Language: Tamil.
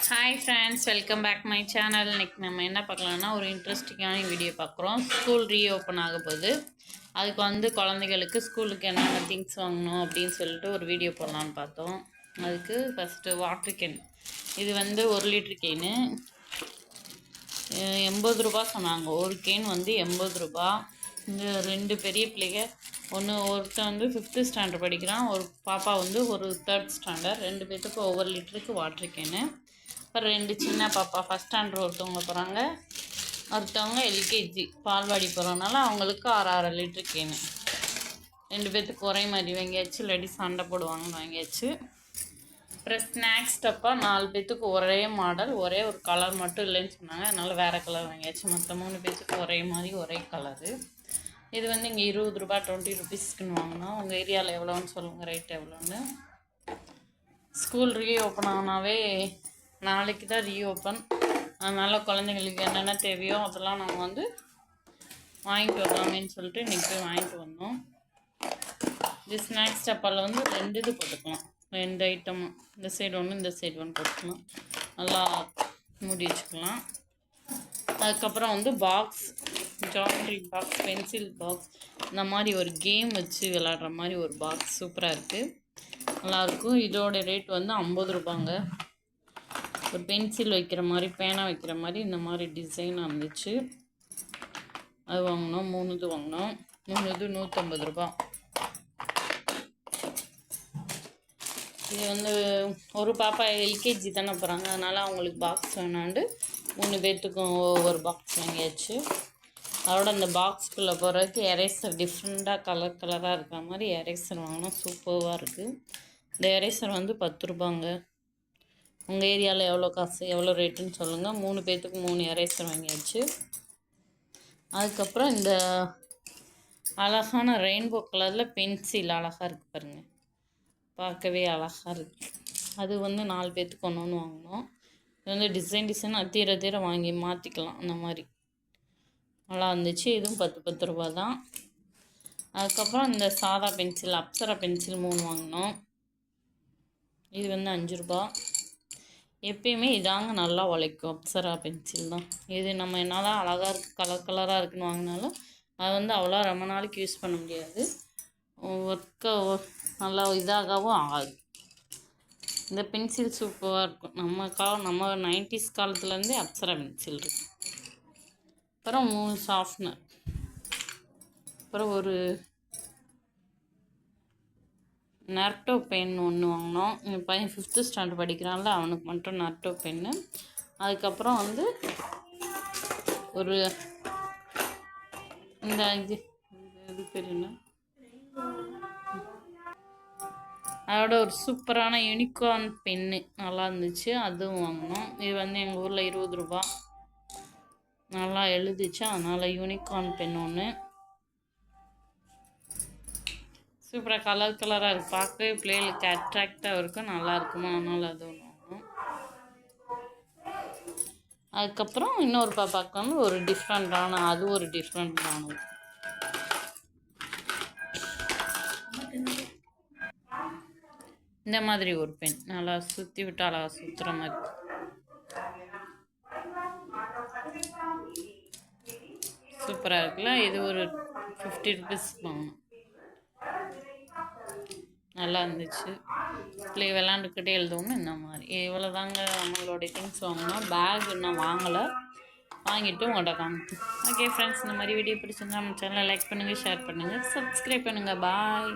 Hi friends, welcome back my channel. இன்றைக்கி நம்ம என்ன பார்க்கலான்னா ஒரு இன்ட்ரெஸ்டிங்கான வீடியோ பார்க்குறோம். ஸ்கூல் ரீஓப்பன் ஆக போகுது. அதுக்கு குழந்தைகளுக்கு ஸ்கூலுக்கு என்னென்ன திங்ஸ் வாங்கணும் அப்படின்னு சொல்லிட்டு ஒரு வீடியோ போடலான்னு பார்த்தோம். அதுக்கு ஃபஸ்ட்டு வாட்ரு கேன். இது 1 லிட்டர் கேனு 80 ரூபா சொன்னாங்க. ஒரு கேன் 80 ரூபா. இந்த 2 பெரிய பிள்ளைங்க, ஒருத்தன் 5th ஸ்டாண்டர்ட் படிக்கிறான், ஒரு பாப்பா ஒரு 3rd ஸ்டாண்டர்ட். 2 பேர்த்துக்கு ஒவ்வொரு லிட்டருக்கு வாட்ரு கேனு. அப்புறம் 2 சின்ன பாப்பா ஃபஸ்ட் ஸ்டாண்டர்ட் ஒருத்தவங்க போகிறாங்க, ஒருத்தவங்க எல்கேஜி பால்வாடி போகிறதுனால அவங்களுக்கு 6 லிட்டர் கேனு. 2 பேர்த்துக்கு ஒரே மாதிரி வாங்கியாச்சு, இல்லாட்டி சண்டை போடுவாங்கன்னு வாங்கியாச்சு. அப்புறம் ஸ்நாக்ஸ் டப்பா 4 பேர்த்துக்கு ஒரே மாடல், ஒரே ஒரு கலர் மட்டும் இல்லைன்னு சொன்னாங்க, அதனால் வேறு கலர் வாங்கியாச்சு. மற்ற 3 பேர்த்துக்கு ஒரே மாதிரி ஒரே கலரு. இது இங்கே 20 ரூபா 20 ருபீஸ்க்குன்னு வாங்கினோம். உங்கள் ஏரியாவில் எவ்வளோன்னு சொல்லுங்கள், ரேட் எவ்வளோன்னு. ஸ்கூல் ரீஓப்பன் ஆனாவே நாளைக்கு தான் ரீஓப்பன், அதனால் குழந்தைங்களுக்கு என்னென்ன தேவையோ அதெல்லாம் நம்ம வாங்கிட்டு வரலாமேன்னு சொல்லிட்டு இன்றைக்கி போய் வாங்கிட்டு வந்தோம். இது ஸ்நாக்ஸ் டப்பாவில் 2 இது போட்டுக்கலாம், 2 ஐட்டமும். இந்த சைடு ஒன்று, இந்த சைடு ஒன்று போட்டுக்கலாம், நல்லா மூடி வச்சுக்கலாம். அதுக்கப்புறம் box, geometry box, pencil box, இந்த மாதிரி ஒரு கேம் வச்சு விளாட்ற மாதிரி ஒரு பாக்ஸ் சூப்பராக இருக்குது, நல்லாயிருக்கும். இதோட ரேட் 50 ரூபாங்க. ஒரு பென்சில் வைக்கிற மாதிரி, பேனா வைக்கிற மாதிரி இந்த மாதிரி டிசைனாக இருந்துச்சு. அது வாங்கினோம். 3 இது வாங்கினோம். 3 இது 150 ரூபா. இது ஒரு பாப்பா எல்கேஜி தானே போகிறாங்க, அதனால் அவங்களுக்கு பாக்ஸ் வேணாண்டு 3 பேர்த்துக்கும் ஒவ்வொரு பாக்ஸ் வாங்கியாச்சு. அதோட அந்த பாக்ஸ்குள்ளே போகிறதுக்கு எரேசர், டிஃப்ரெண்ட்டாக கலர் கலராக இருக்கிற மாதிரி எரேசர் வாங்கினோம். சூப்பராக இருக்குது. இந்த எரேசர் 10 ரூபாங்க. உங்கள் ஏரியாவில் எவ்வளோ காசு, எவ்வளோ ரேட்டுன்னு சொல்லுங்கள். 3 பேர்த்துக்கு 3 எரேசர் வாங்கியாச்சு. அதுக்கப்புறம் இந்த அழகான ரெயின்போ கலரில் பென்சில் அழகாக இருக்குது பாருங்கள், பார்க்கவே அழகாக இருக்குது. அது 4 பேர்த்துக்கு ஒன்று வாங்கினோம். இது டிசைனாக தீர வாங்கி மாற்றிக்கலாம், அந்த மாதிரி நல்லா இருந்துச்சு. இதுவும் 10 ரூபா தான். அதுக்கப்புறம் இந்த சாதா பென்சில், அப்சரா பென்சில் 3 வாங்கினோம். இது 5 ரூபா. எப்பயுமே இதாங்க நல்லா உழைக்கும், அப்சரா பென்சில் தான். இது நம்ம என்ன தான் அழகாக இருக்குது, கலர் கலராக இருக்குன்னு வாங்கினாலும் அது அவ்வளோ ரொம்ப நாளைக்கு யூஸ் பண்ண முடியாது, நல்லா இதாகவும் ஆகாது. இந்த பென்சில் சூப்பராக இருக்கும். நம்ம 90s காலத்துலேருந்தே அப்சரா பென்சில் இருக்குது. அப்புறம் 3 சாஃப்ட்னர். அப்புறம் ஒரு நர்டோ பென் ஒன்று வாங்கினோம். என் பையன் 5th ஸ்டாண்டர்ட் படிக்கிறான்ல, அவனுக்கு மட்டும் நர்டோ பென்னு. அதுக்கப்புறம் ஒரு இந்த இது பேர் என்ன, அதோட ஒரு சூப்பரான யூனிகார்ன் பென்னு நல்லா இருந்துச்சு, அதுவும் வாங்கினோம். இது எங்கள் ஊரில் 20 ரூபா. நல்லா எழுதிச்சு, அதனால் யூனிகார்ன் பென் ஒன்று சூப்பராக கலர் கலராக இருக்குது, பார்க்கவே பிள்ளைகளுக்கு அட்ராக்டாக இருக்கும், நல்லா இருக்குமா, அதனால் அது ஒன்று வாங்கணும். அதுக்கப்புறம் இன்னொரு பாப்பாவுக்கு ஒரு டிஃப்ரெண்ட்டான, அது ஒரு டிஃப்ரெண்ட்டானது. இந்த மாதிரி ஒரு பென் நல்லா சுற்றி விட்டு அழகாக சுற்றுற மாதிரி. சூப்பராக இருக்குல்ல. இது ஒரு 50 ருபீஸ் வாங்கணும். நல்லா இருந்துச்சு. பிள்ளை விளாண்டுக்கிட்டே எழுதணும். இந்த மாதிரி இவ்வளோ தாங்க நம்மளோடைய திங்ஸ் வாங்கினோம். பேக் இன்னும் வாங்கலை, வாங்கிட்டு உங்கள்கிட்ட காமிப்போம். ஓகே ஃப்ரெண்ட்ஸ், இந்த மாதிரி வீடியோ பிடிச்சிருந்தா நம்ம சேனலை லைக் பண்ணுங்கள், ஷேர் பண்ணுங்கள், சப்ஸ்கிரைப் பண்ணுங்கள். பாய்.